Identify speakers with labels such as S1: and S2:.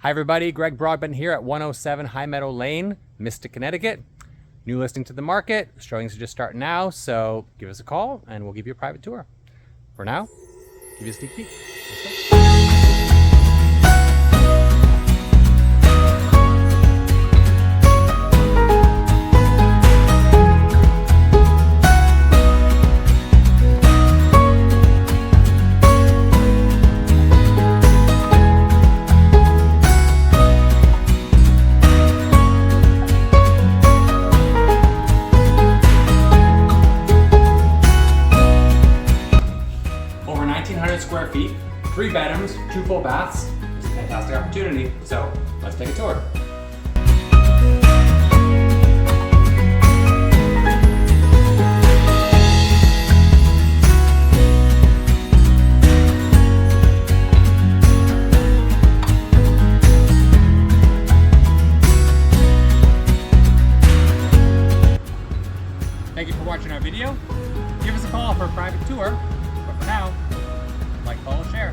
S1: Hi everybody, Greg Broadbent here at 107 High Meadow Lane, Mystic, Connecticut. New listing to the market, showings are just starting now, so give us a call and we'll give you a private tour. For now, give you a sneak peek. Let's go. Over 1,900 square feet, 3 bedrooms, 2 full baths. It's a fantastic opportunity, so let's take a tour. Thank you for watching our video. Give us a call for a private tour. But for now, like, follow, share.